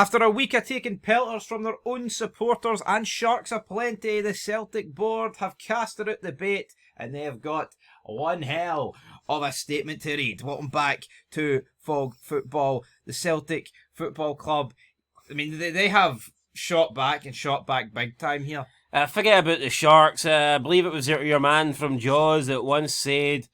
After a week of taking pelters from their own supporters and sharks aplenty, the Celtic board have casted out the bait and they have got one hell of a statement to read. Welcome back to Fog Football, the Celtic Football Club. I mean, they have shot back big time here. Forget about the Sharks. I believe it was your man from Jaws that once said,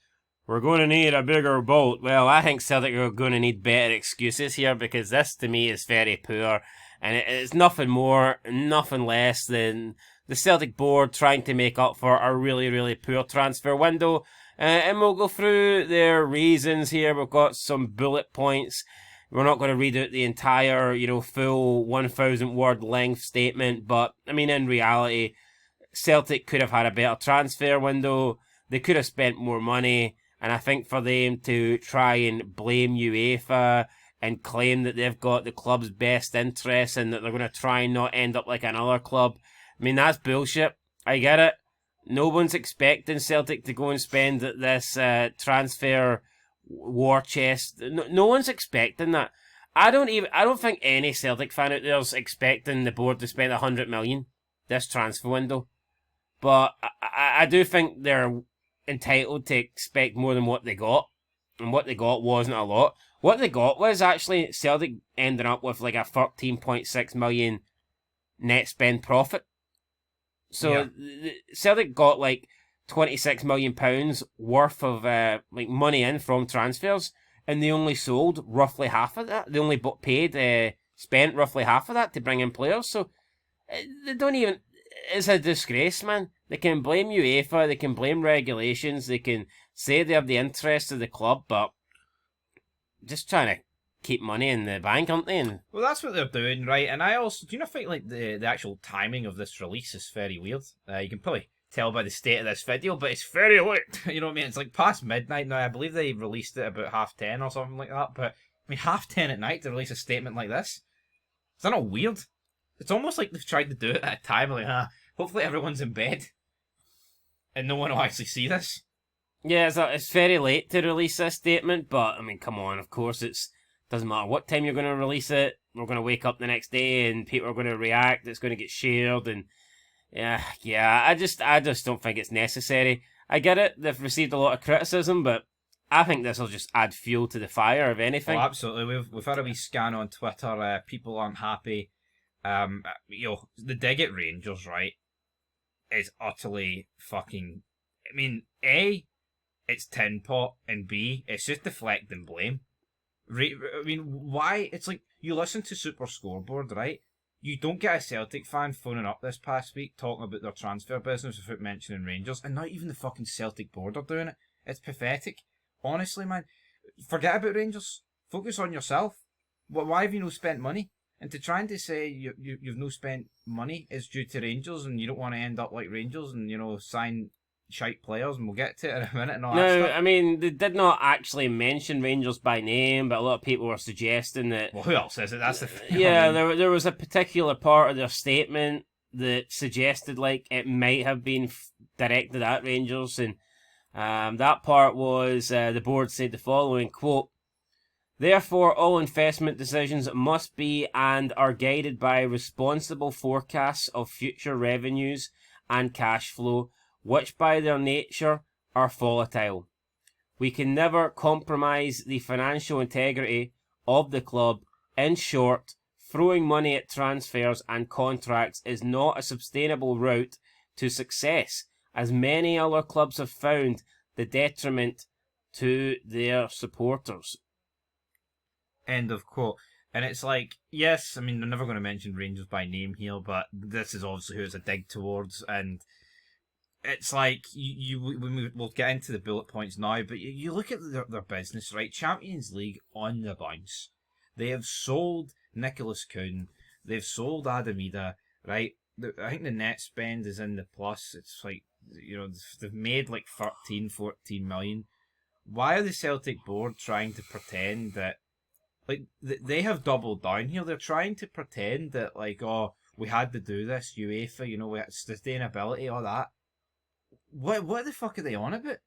"We're going to need a bigger boat." Well, I think Celtic are going to need better excuses here, because this, to me, is very poor. And it's nothing more, nothing less than the Celtic board trying to make up for a really, really poor transfer window. And we'll go through their reasons here. We've got some bullet points. We're not going to read out the entire, full 1,000 word length statement. But, I mean, in reality, Celtic could have had a better transfer window. They could have spent more money. And I think for them to try and blame UEFA and claim that they've got the club's best interests and that they're going to try and not end up like another club, I mean, that's bullshit. I get it. No one's expecting Celtic to go and spend this transfer war chest. No one's expecting that. I don't think any Celtic fan out there is expecting the board to spend 100 million this transfer window. But I do think they're entitled to expect more than what they got. And what they got wasn't a lot. What they got was actually Celtic ending up with like a 13.6 million net spend profit. So Celtic got like £26 million worth of money in from transfers, and they only sold roughly half of that. They only spent roughly half of that to bring in players. So they don't even. It's a disgrace, man. They can blame UEFA, they can blame regulations, they can say they have the interests of the club, but just trying to keep money in the bank, aren't they? Well, that's what they're doing, right? And I also, do you not think like the actual timing of this release is very weird? You can probably tell by the state of this video, but it's very late. You know what I mean? It's like past midnight now. I believe they released it about 10:30 or something like that. But I mean, 10:30 at night to release a statement like this. Is that not weird? It's almost like they've tried to do it at a time like, hopefully everyone's in bed and no one will actually see this. Yeah, it's very late to release this statement, but I mean, come on. Of course, doesn't matter what time you're going to release it. We're going to wake up the next day and people are going to react. It's going to get shared, and I just don't think it's necessary. I get it. They've received a lot of criticism, but I think this will just add fuel to the fire, if anything. Oh, absolutely. We've had a wee scan on Twitter. People aren't happy. The dig at Rangers, right, is utterly fucking. I mean, A, it's tin pot, and B, it's just deflecting blame. I mean, why? It's like you listen to Super Scoreboard, right? You don't get a Celtic fan phoning up this past week talking about their transfer business without mentioning Rangers, and not even the fucking Celtic board are doing it. It's pathetic. Honestly, man, forget about Rangers. Focus on yourself. Why have you no spent money? And to try and to say you've no spent money is due to Rangers, and you don't want to end up like Rangers and sign shite players, and we'll get to it in a minute. And all that stuff. I mean, they did not actually mention Rangers by name, but a lot of people were suggesting that. Well, who else is it? That's the thing. Yeah, there was a particular part of their statement that suggested like it might have been directed at Rangers, and that part was the board said the following quote: "Therefore, all investment decisions must be and are guided by responsible forecasts of future revenues and cash flow, which by their nature are volatile. We can never compromise the financial integrity of the club. In short, throwing money at transfers and contracts is not a sustainable route to success, as many other clubs have found, the detriment to their supporters." End of quote. And it's like, yes, I mean, they're never going to mention Rangers by name here, but this is obviously who it's a dig towards, and it's like, we'll get into the bullet points now, but you look at their business, right? Champions League on the bounce. They have sold Nicholas Kuhn. They've sold Adamida, right? I think the net spend is in the plus. It's like, they've made like 13, 14 million. Why are the Celtic board trying to pretend that, like, they have doubled down here? They're trying to pretend that, like, we had to do this, UEFA, we had sustainability, all that. What the fuck are they on about?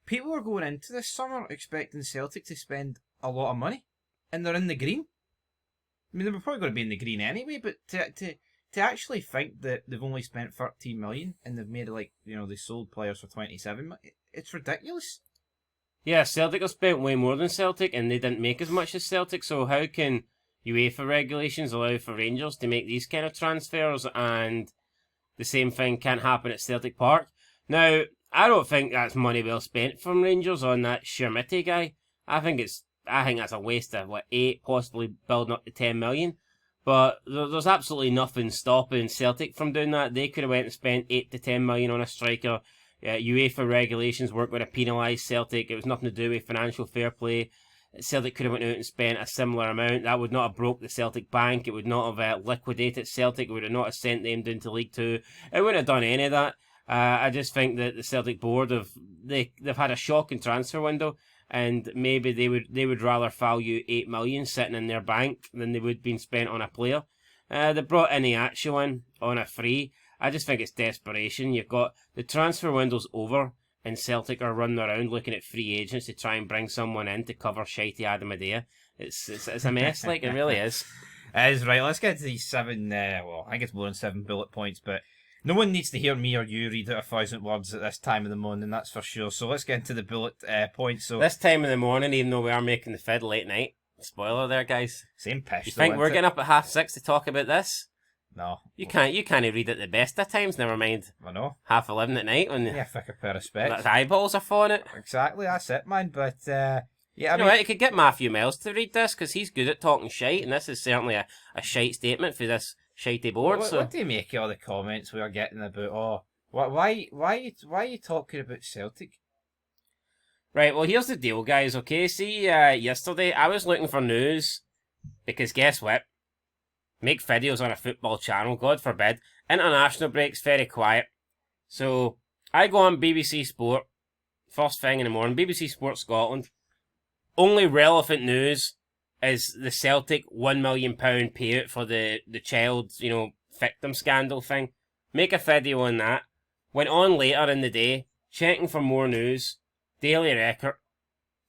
People are going into this summer expecting Celtic to spend a lot of money, and they're in the green. I mean, they were probably going to be in the green anyway, but to actually think that they've only spent 13 million and they've made it like, they sold players for 27, it's ridiculous. Yeah, Celtic have spent way more than Celtic, and they didn't make as much as Celtic. So how can UEFA regulations allow for Rangers to make these kind of transfers, and the same thing can't happen at Celtic Park? Now, I don't think that's money well spent from Rangers on that Shermity guy. I think that's a waste of 8, possibly building up to 10 million. But there's absolutely nothing stopping Celtic from doing that. They could have went and spent 8 to 10 million on a striker. UEFA regulations weren't going to penalise Celtic. It was nothing to do with financial fair play. Celtic could have went out and spent a similar amount. That would not have broke the Celtic bank. It would not have liquidated Celtic. It would have not have sent them down to League Two. It wouldn't have done any of that. I just think that the Celtic board they've had a shocking transfer window, and maybe they would rather value 8 million sitting in their bank than they would being spent on a player. They brought Iniacho in on a free. I just think it's desperation. You've got the transfer window's over, and Celtic are running around looking at free agents to try and bring someone in to cover shitey Adam Adea. It's a mess, like it really is. It is right. Let's get to these 7. I think it's more than 7 bullet points, but no one needs to hear me or you read out 1,000 words at this time of the morning, that's for sure. So let's get into the bullet points. So this time of the morning, even though we are making the fid late night, spoiler there, guys. Same pish. You think we're getting up at 6:30 to talk about this? No. You can't read at the best of times, never mind I know. 11:30 at night when Thick a pair of specs. the eyeballs are falling out. Exactly, that's it, man. But, I mean... What, you could get Matthew Mills to read this, because he's good at talking shite, and this is certainly a shite statement for this shitey board. What do you make of all the comments we are getting about, why are you talking about Celtic? Right, well, here's the deal, guys, okay? See, yesterday, I was looking for news, because guess what? Make videos on a football channel, God forbid. International break's very quiet. So, I go on BBC Sport, first thing in the morning, BBC Sport Scotland. Only relevant news is the Celtic £1 million payout for the child, victim scandal thing. Make a video on that. Went on later in the day, checking for more news. Daily Record.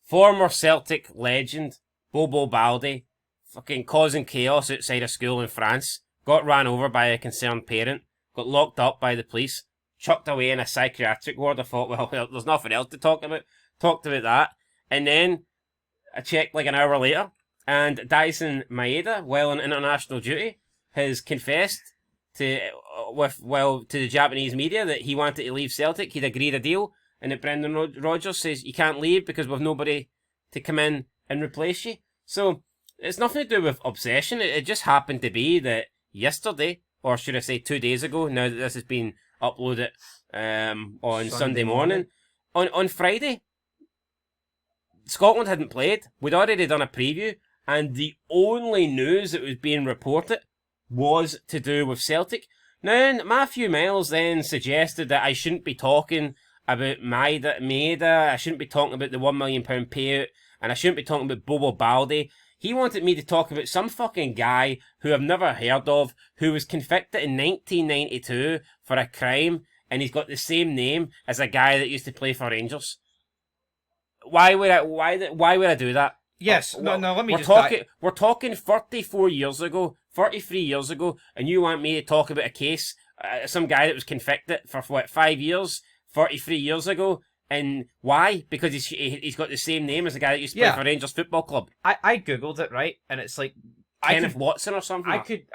Former Celtic legend, Bobo Baldi, fucking causing chaos outside a school in France, got ran over by a concerned parent, got locked up by the police, chucked away in a psychiatric ward. I thought, well, there's nothing else to talk about. Talked about that. And then I checked like an hour later, and Dyson Maeda, while on international duty, has confessed to the Japanese media that he wanted to leave Celtic. He'd agreed a deal, and that Brendan Rodgers says you can't leave because we've nobody to come in and replace you. So it's nothing to do with obsession. It just happened to be that yesterday, or should I say 2 days ago, now that this has been uploaded on Sunday morning, on Friday, Scotland hadn't played. We'd already done a preview, and the only news that was being reported was to do with Celtic. Now, Matthew Miles then suggested that I shouldn't be talking about Maeda, I shouldn't be talking about the £1 million payout, and I shouldn't be talking about Bobo Baldi. He wanted me to talk about some fucking guy who I've never heard of, who was convicted in 1992 for a crime, and he's got the same name as a guy that used to play for Rangers. Why would I do that? Yes, let me We're talking 34 years ago, 33 years ago, and you want me to talk about a case, some guy that was convicted for 5 years, 33 years ago, and why? Because he's got the same name as the guy that used to play for Rangers Football Club. I googled it, right, and it's like Kenneth Watson or something. I think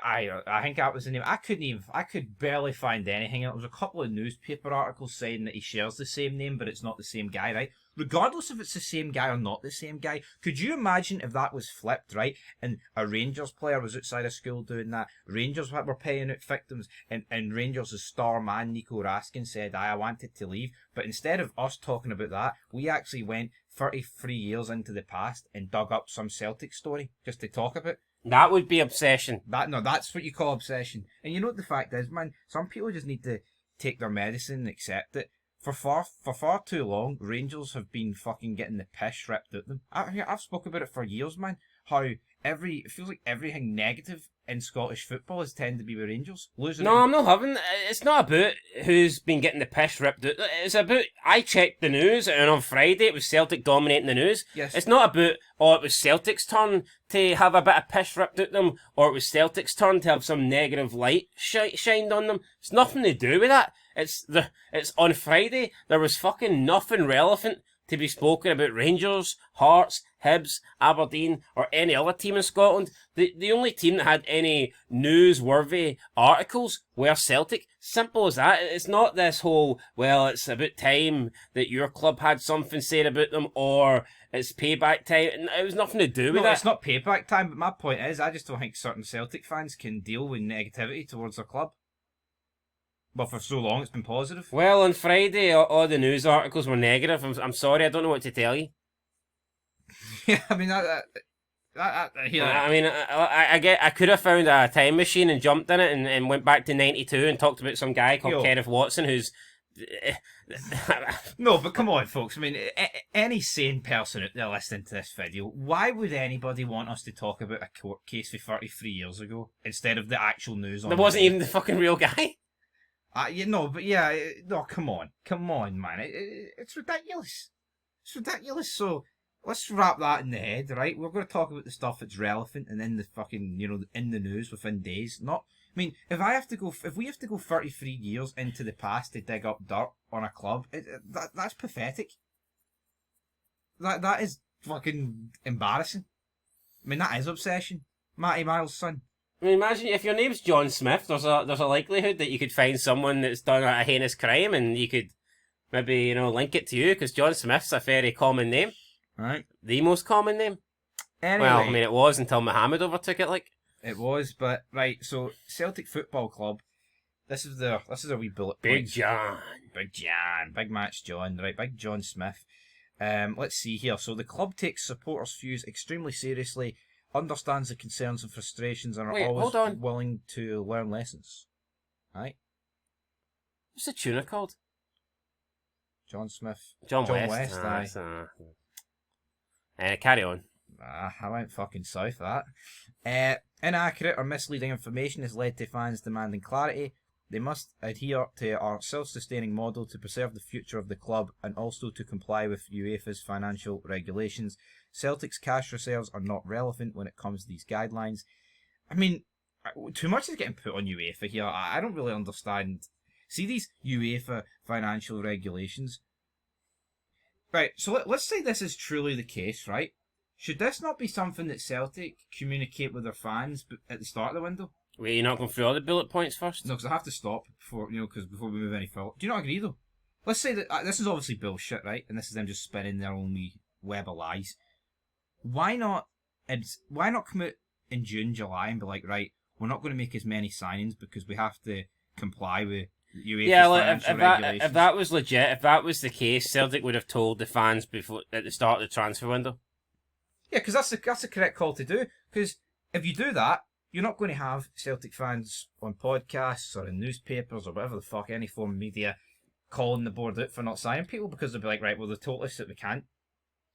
that was the name. I could barely find anything. There was a couple of newspaper articles saying that he shares the same name, but it's not the same guy, right? Regardless if it's the same guy or not the same guy, could you imagine if that was flipped, right? And a Rangers player was outside a school doing that. Rangers were paying out victims, and Rangers' star man, Nico Raskin, said, I wanted to leave. But instead of us talking about that, we actually went 33 years into the past and dug up some Celtic story just to talk about. That would be obsession. That's what you call obsession. And you know what the fact is, man? Some people just need to take their medicine and accept it. For far too long, Rangers have been fucking getting the piss ripped out of them. I've spoken about it for years, man. How it feels like everything negative in Scottish football has tended to be with Rangers. Losing No, it. I'm not having. It's not about who's been getting the piss ripped out. It's about I checked the news, and on Friday it was Celtic dominating the news. Yes. It's not about it was Celtic's turn to have a bit of piss ripped out them, or it was Celtic's turn to have some negative light shined on them. It's nothing to do with that. It's on Friday there was fucking nothing relevant to be spoken about Rangers, Hearts, Hibs, Aberdeen, or any other team in Scotland. The only team that had any newsworthy articles were Celtic. Simple as that. It's not this whole, well, it's about time that your club had something said about them, or it's payback time. It was nothing to do with No, that. it's not payback time, but my point is, I just don't think certain Celtic fans can deal with negativity towards their club. But for so long, it's been positive. Well, on Friday, all the news articles were negative. I'm sorry, I don't know what to tell you. Yeah, I mean, I could have found a time machine and jumped in it and went back to 92 and talked about some guy called Kenneth Watson who's... No, but come on, folks. I mean, any sane person out there listening to this video, why would anybody want us to talk about a court case for 33 years ago instead of the actual news on There wasn't even the fucking real guy? No, come on, man. It's ridiculous. It's ridiculous. So let's wrap that in the head, right? We're going to talk about the stuff that's relevant and in the fucking, in the news within days. Not, I mean, if we have to go 33 years into the past to dig up dirt on a club, that's pathetic. That is fucking embarrassing. I mean, that is obsession. Matty Miles' son. I mean, imagine if your name's John Smith, there's a likelihood that you could find someone that's done a heinous crime and you could maybe, link it to you, because John Smith's a very common name. Right. The most common name. Anyway. Well, I mean, it was until Mohammed overtook it, like. It was, but, right, so Celtic Football Club, this is a wee bullet point. Big John. Big Match John, right, Big John Smith. Let's see here. So the club takes supporters' views extremely seriously, understands the concerns and frustrations, and are always willing to learn lessons. Right? What's the tuna called? John Smith. John West. Carry on. I went fucking south that. Inaccurate or misleading information has led to fans demanding clarity. They must adhere to our self-sustaining model to preserve the future of the club and also to comply with UEFA's financial regulations. Celtic's cash reserves are not relevant when it comes to these guidelines. I mean, too much is getting put on UEFA here. I don't really understand. See these UEFA financial regulations? Right, so let's say this is truly the case, right? Should this not be something that Celtic communicate with their fans at the start of the window? Wait, you're not going through all the bullet points first? No, because I have to stop before we move any further. Do you not agree, though? Let's say that this is obviously bullshit, right? And this is them just spinning their own wee web of lies. Why not come out in June, July and be like, right, we're not going to make as many signings because we have to comply with UEFA's financial regulations. If that was legit, if that was the case, Celtic would have told the fans before at the start of the transfer window. Yeah, because that's the correct call to do. Because if you do that, you're not going to have Celtic fans on podcasts or in newspapers or whatever the fuck, any form of media, calling the board out for not signing people because they'll be like, right, well, they told us that we can't.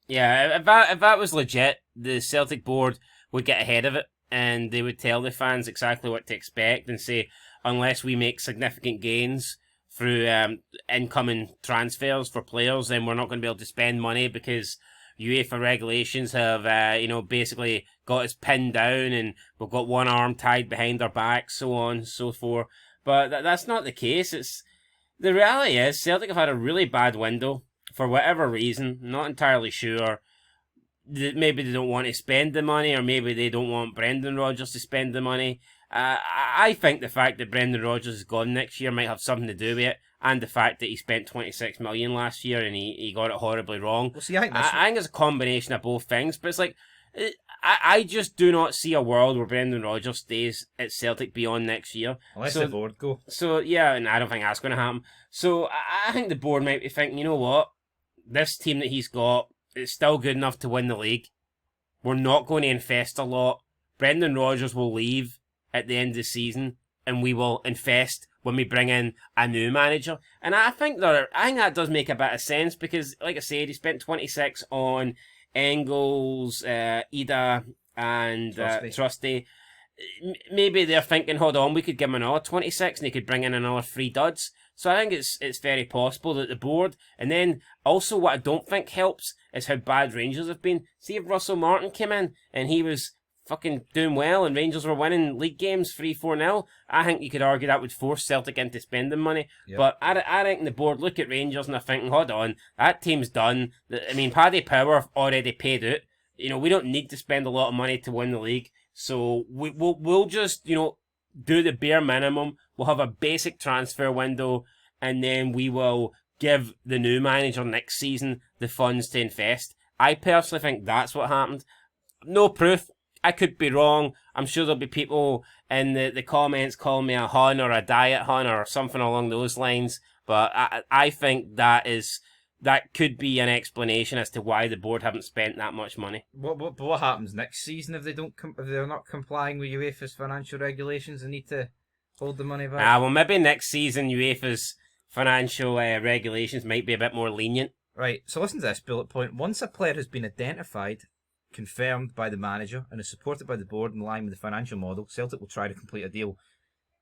Yeah, if that was legit, the Celtic board would get ahead of it and they would tell the fans exactly what to expect and say, unless we make significant gains through incoming transfers for players, then we're not going to be able to spend money because UEFA regulations have, basically got us pinned down and we've got one arm tied behind our back, so on and so forth. But that's not the case. The reality is Celtic have had a really bad window for whatever reason. Not entirely sure. Maybe they don't want to spend the money, or maybe they don't want Brendan Rodgers to spend the money. I think the fact that Brendan Rodgers is gone next year might have something to do with it, and the fact that he spent 26 million last year and he got it horribly wrong. Well, see, I think it's a combination of both things, but it's like, I just do not see a world where Brendan Rodgers stays at Celtic beyond next year. Unless the board go. So, yeah, and I don't think that's going to happen. So, I think the board might be thinking, you know what? This team that he's got, it's still good enough to win the league. We're not going to invest a lot. Brendan Rodgers will leave at the end of the season, and we will invest when we bring in a new manager. And I think that does make a bit of sense because, like I said, he spent 26 on Engels, Ida, and Trusty. maybe they're thinking, hold on, we could give him another 26 and he could bring in another 3 duds. So I think it's very possible that the board, and then also what I don't think helps is how bad Rangers have been. See if Russell Martin came in and he was fucking doing well and Rangers were winning league games 3-4-0, I think you could argue that would force Celtic into spending money. Yep. But I think the board look at Rangers and they're thinking, hold on, that team's done. I mean, Paddy Power already paid out. We don't need to spend a lot of money to win the league. So we'll just, do the bare minimum. We'll have a basic transfer window, and then we will give the new manager next season the funds to invest. I personally think that's what happened. No proof. I could be wrong. I'm sure there'll be people in the comments calling me a hun or a diet hun or something along those lines. But I think that could be an explanation as to why the board haven't spent that much money. What happens next season if they're not complying with UEFA's financial regulations and need to hold the money back? Well, maybe next season UEFA's financial regulations might be a bit more lenient. Right. So listen to this bullet point. Once a player has been identified, confirmed by the manager, and is supported by the board in line with the financial model, Celtic will try to complete a deal.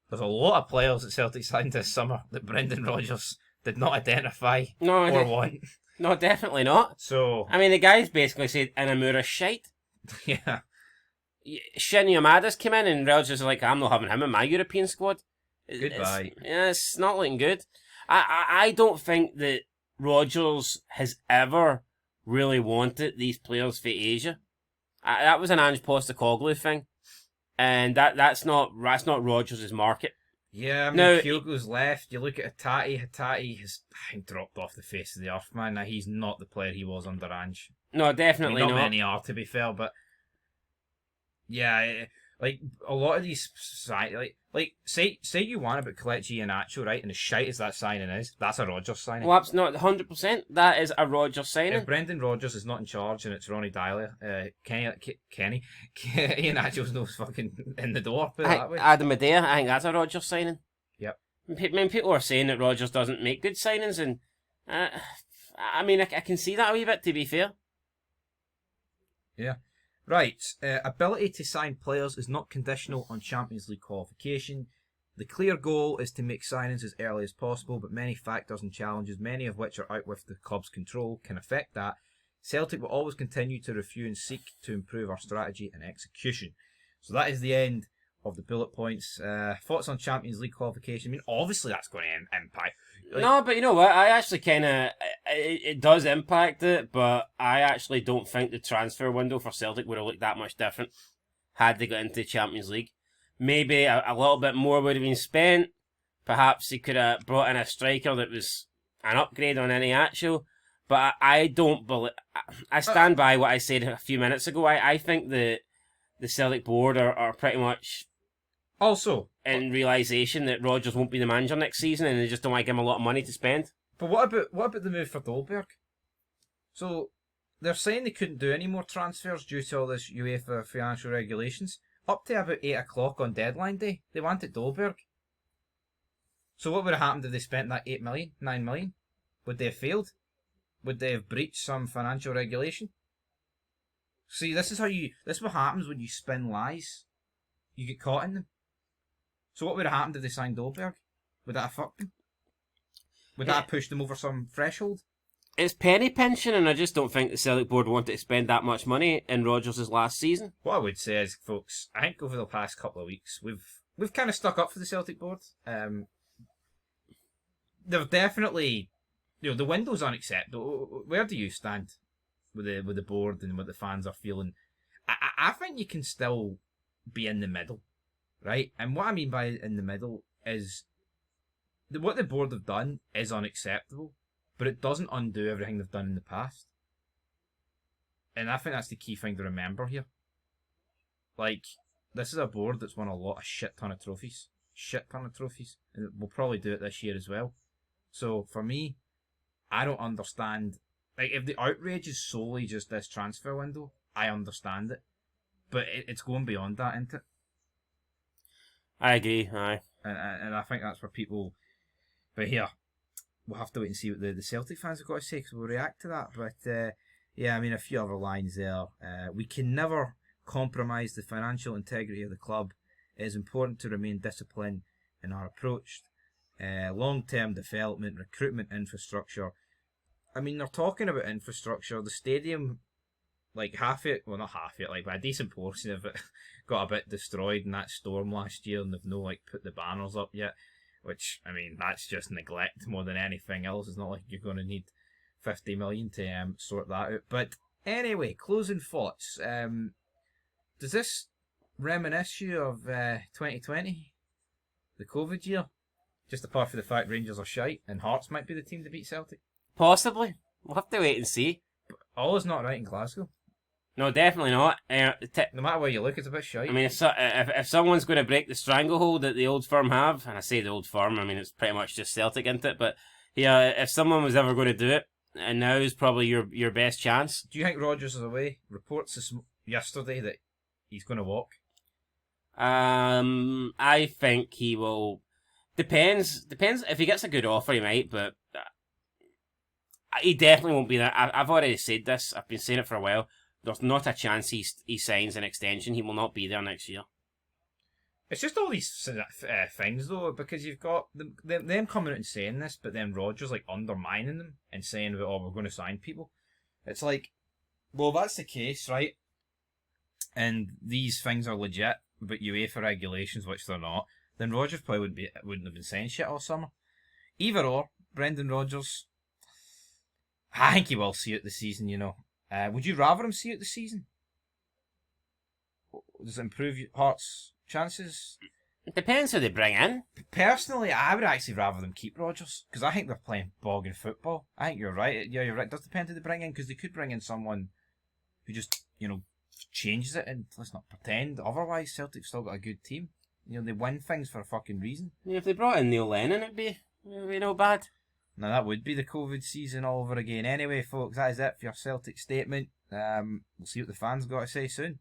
There's a lot of players that Celtic signed this summer that Brendan Rodgers did not identify or want. No, definitely not. So I mean, the guy's basically said Inamura's shite. Yeah. Shin Yamada's came in and Rodgers is like, I'm not having him in my European squad. Goodbye. It's not looking good. I don't think that Rodgers has ever really wanted these players for Asia. That was an Ange Postecoglou thing, and that's not Rodgers' market. Yeah, I mean, Kyogo's left. You look at Hatate has dropped off the face of the earth, man. Now, he's not the player he was under Ange. No, definitely not. Many are, to be fair, but yeah, like a lot of these, like say you want about Kelechi Iheanacho, right? And as shite as that signing is, that's a Rodgers signing. Well, that's not 100%. That is a Rodgers signing. If Brendan Rodgers is not in charge and it's Ronnie Dyler, Kenny Iheanacho's no fucking in the door. Put it that way. Adam Adair, I think that's a Rodgers signing. Yep. I mean, people are saying that Rodgers doesn't make good signings, and I mean, I can see that a wee bit, to be fair. Yeah. Right, ability to sign players is not conditional on Champions League qualification. The clear goal is to make signings as early as possible, but many factors and challenges, many of which are out with the club's control, can affect that. Celtic will always continue to review and seek to improve our strategy and execution. So that is the end of the bullet points. Thoughts on Champions League qualification? I mean, obviously that's going to impact. No, but you know what? I actually kind of... It does impact it, but I actually don't think the transfer window for Celtic would have looked that much different had they got into the Champions League. Maybe a little bit more would have been spent. Perhaps he could have brought in a striker that was an upgrade on Iheanacho. But I don't believe... I stand by what I said a few minutes ago. I think the Celtic board are pretty much... Also, in realisation that Rodgers won't be the manager next season and they just don't want to give him a lot of money to spend. But what about the move for Dolberg? So, they're saying they couldn't do any more transfers due to all this UEFA financial regulations. Up to about 8 o'clock on deadline day, they wanted Dolberg. So what would have happened if they spent that 8 million, 9 million? Would they have failed? Would they have breached some financial regulation? See, this is what happens when you spin lies. You get caught in them. So what would have happened if they signed Dolberg? Would that have fucked them? Would that have pushed them over some threshold? It's penny pinching, and I just don't think the Celtic board wanted to spend that much money in Rodgers' last season. What I would say is, folks, I think over the past couple of weeks, we've kind of stuck up for the Celtic board. They're definitely, the window's unacceptable. Where do you stand with the board and what the fans are feeling? I think you can still be in the middle, right? And what I mean by in the middle is what the board have done is unacceptable, but it doesn't undo everything they've done in the past. And I think that's the key thing to remember here. Like, this is a board that's won a shit ton of trophies. And we'll probably do it this year as well. So, for me, I don't understand. Like, if the outrage is solely just this transfer window, I understand it. But it's going beyond that, isn't it? I agree, aye. And I think that's where people... But here, we'll have to wait and see what the Celtic fans have got to say, because we'll react to that. But, yeah, I mean, a few other lines there. We can never compromise the financial integrity of the club. It is important to remain disciplined in our approach. Long-term development, recruitment infrastructure. I mean, they're talking about infrastructure. The stadium, like half it, well not half it, like by a decent portion of it, got a bit destroyed in that storm last year, and they've no like put the banners up yet. Which, I mean, that's just neglect more than anything else. It's not like you're going to need 50 million to sort that out. But anyway, closing thoughts. Does this reminisce you of 2020, the COVID year? Just apart from the fact Rangers are shite and Hearts might be the team to beat Celtic. Possibly. We'll have to wait and see. But all is not right in Glasgow. No, definitely not. No matter where you look, it's a bit shite. I mean, if someone's going to break the stranglehold that the Old Firm have, and I say the Old Firm, I mean, it's pretty much just Celtic, isn't it? But yeah, if someone was ever going to do it, and now is probably your best chance. Do you think Rodgers is away? Reports yesterday that he's going to walk. I think he will. Depends. If he gets a good offer, he might, but he definitely won't be there. I've already said this. I've been saying it for a while. There's not a chance he signs an extension. He will not be there next year. It's just all these things, though, because you've got them coming out and saying this, but then Rodgers like undermining them and saying, "Oh, we're going to sign people." It's like, well, that's the case, right? And these things are legit, but UEFA regulations, which they're not, then Rodgers probably wouldn't have been saying shit all summer. Either or, Brendan Rodgers, I think he will see out the season. You know, would you rather him see out the season? Does it improve your Hearts' chances? It depends who they bring in. Personally, I would actually rather them keep Rodgers because I think they're playing bogging football. I think you're right. Yeah, you're right. It does depend who they bring in because they could bring in someone who just, changes it, and let's not pretend. Otherwise, Celtic's still got a good team. They win things for a fucking reason. Yeah, if they brought in Neil Lennon, it'd be no bad. Now, that would be the COVID season all over again. Anyway, folks, that is it for your Celtic statement. We'll see what the fans got to say soon.